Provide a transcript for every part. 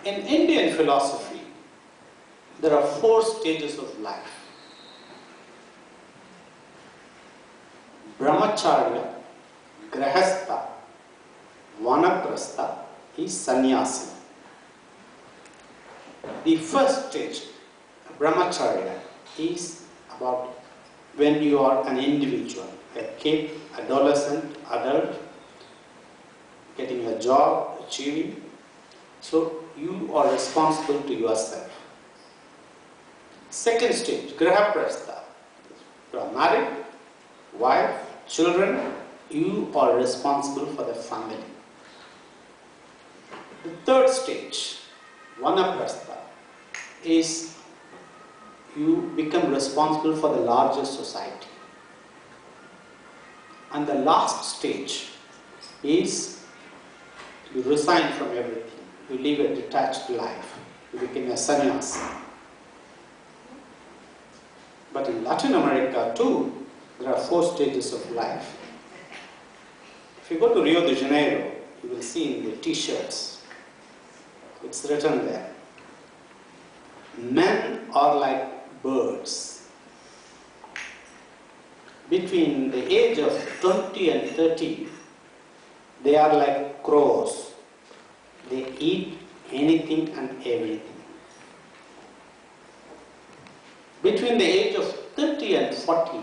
In Indian philosophy, there are 4 stages of life. Brahmacharya, Grahastha, Vanaprastha is sannyasi. The first stage, Brahmacharya, is about when you are an individual, a kid, adolescent, adult, getting a job, achieving. So you are responsible to yourself. Second stage, Grahaprastha. You are married, wife, children, you are responsible for the family. The third stage, Vanaprastha, is you become responsible for the larger society. And the last stage is you resign from everything. You live a detached life. You become a sannyasi. But in Latin America too, there are 4 stages of life. If you go to Rio de Janeiro, you will see in the t-shirts, it's written there, men are like birds. Between the age of 20 and 30, they are like crows. They eat anything and everything. Between the age of 30 and 40,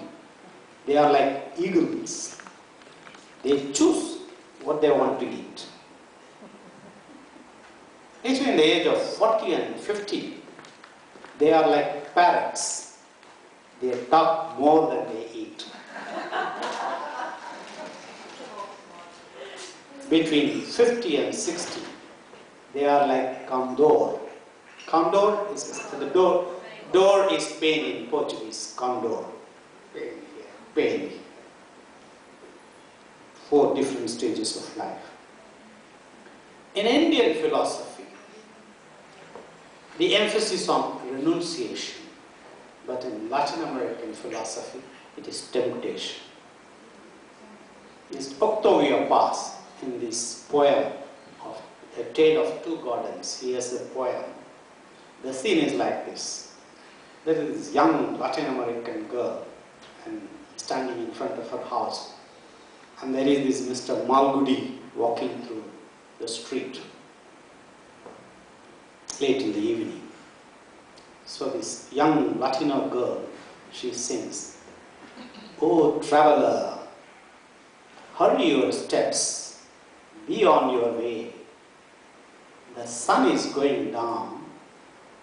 they are like eagles. They choose what they want to eat. Between the age of 40 and 50, they are like parrots. They talk more than they eat. Between 50 and 60, they are like condor. Condor is the door. Door is pain in Portuguese. Condor. Pain. 4 different stages of life. In Indian philosophy, the emphasis on renunciation, but in Latin American philosophy, it is temptation. This Octavio Paz, in this poem of A Tale of Two Gardens, he has a poem. The scene is like this. There is this young Latin American girl and standing in front of her house, and there is this Mr. Malgudi walking through the street late in the evening. So this young Latino girl, she sings, "Oh traveler, hurry your steps, be on your way. The sun is going down,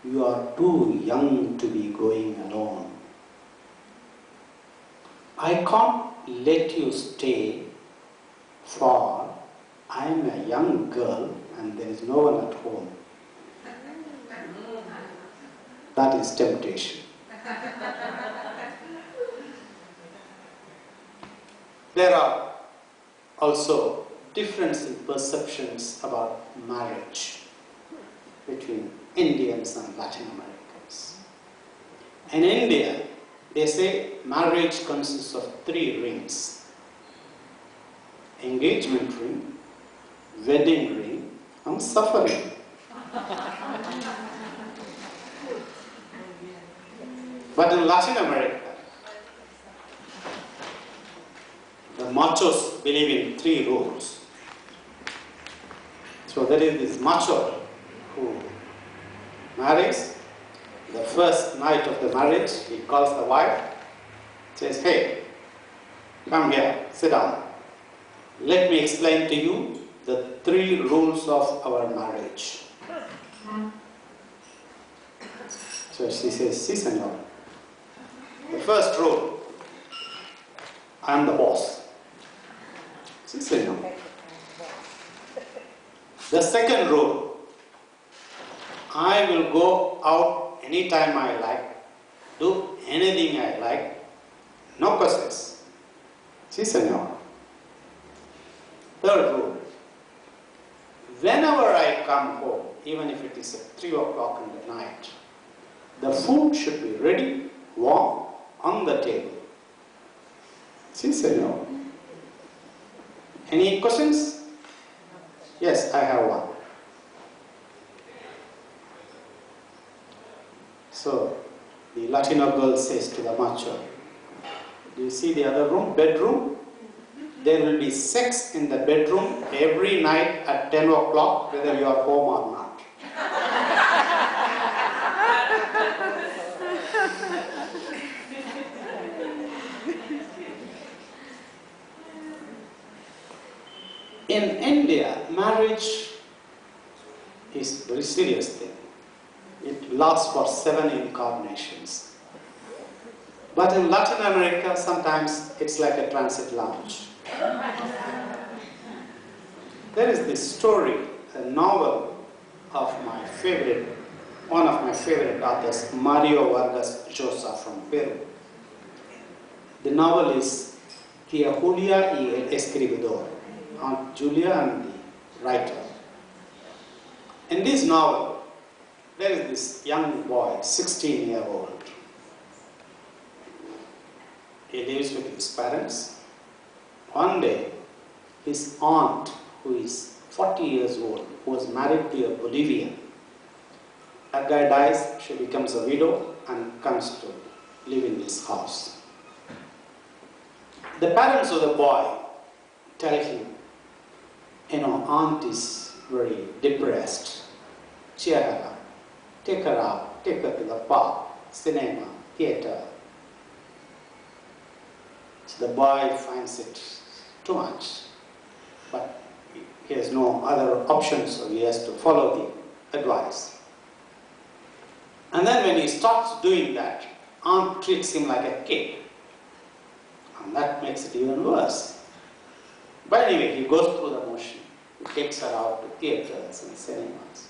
you are too young to be going alone. I can't let you stay, for I am a young girl and there is no one at home." That is temptation. There are also difference in perceptions about marriage between Indians and Latin Americans. In India, they say marriage consists of 3 rings: engagement ring, wedding ring, and suffering. But in Latin America, the machos believe in 3 rules. So there is this macho who marries. The first night of the marriage, he calls the wife, says, "Hey, come here, sit down. Let me explain to you the 3 rules of our marriage." So she says, "Si, senor. The first rule, I am the boss." Si, senor. The second rule, I will go out anytime I like, do anything I like, no questions. Si, senor. Third rule, whenever I come home, even if it is at 3 o'clock in the night, the food should be ready, warm, on the table. Si, senor. Any questions? Yes, I have one. So the Latino girl says to the macho, do you see the other room, bedroom? There will be sex in the bedroom every night at 10 o'clock, whether you are home or not. In India, marriage is a very serious thing. It lasts for 7 incarnations. But in Latin America, sometimes it's like a transit lounge. There is this story, a novel of one of my favorite authors, Mario Vargas Llosa from Peru. The novel is Tia Julia y el Escribidor, Aunt Julia and the writer. In this novel, there is this young boy, 16-year-old. He lives with his parents. One day, his aunt, who is 40 years old, who was married to a Bolivian, that guy dies, she becomes a widow and comes to live in this house. The parents of the boy tell him, aunt is very depressed. Cheer her up. Take her out. Take her to the park, cinema, theatre. So the boy finds it too much, but he has no other option, so he has to follow the advice. And then when he starts doing that, aunt treats him like a kid. And that makes it even worse. But anyway, he goes through the motion. He takes her out to theatres and cinemas.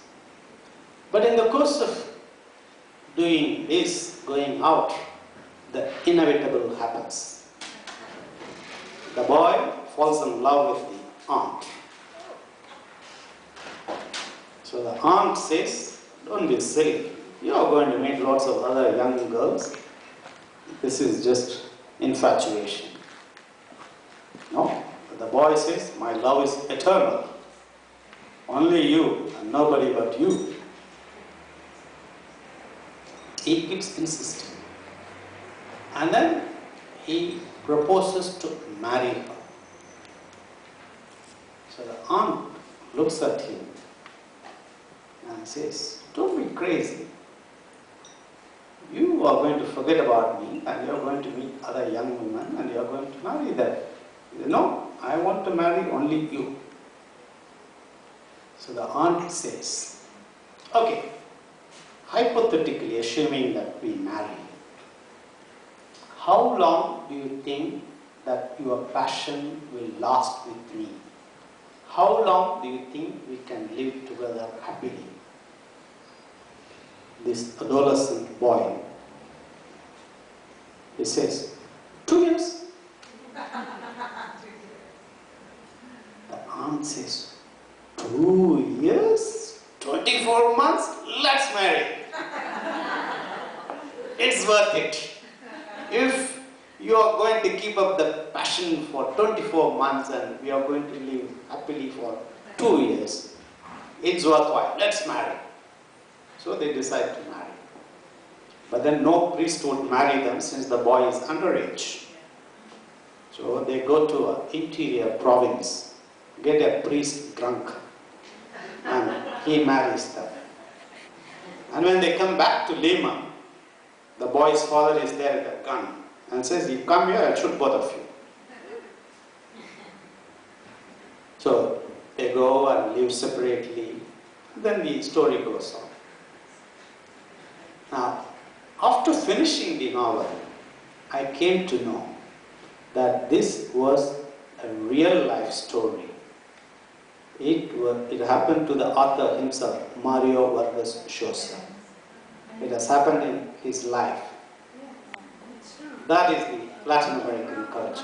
But in the course of doing this, going out, the inevitable happens. The boy falls in love with the aunt. So the aunt says, don't be silly. You are going to meet lots of other young girls. This is just infatuation. No, the boy says, my love is eternal. Only you and nobody but you. He keeps insisting. And then he proposes to marry her. So the aunt looks at him and says, don't be crazy. You are going to forget about me and you are going to meet other young women and you are going to marry them. No, I want to marry only you. So the aunt says, okay, hypothetically assuming that we marry, how long do you think that your passion will last with me? How long do you think we can live together happily? This adolescent boy, he says, 2 years. The aunt says, 2 years? 24 months? Let's marry. It's worth it. If you are going to keep up the passion for 24 months and we are going to live happily for 2 years, it's worthwhile. Let's marry. So they decide to marry. But then no priest would marry them since the boy is underage. So they go to an interior province, get a priest drunk, and he marries them. And when they come back to Lima, the boy's father is there with a gun and says, you come here, I'll shoot both of you. So they go and live separately. Then the story goes on. Now, after finishing the novel, I came to know that this was a real life story. It happened to the author himself, Mario Vargas Llosa. It has happened in his life. That is the Latin American culture.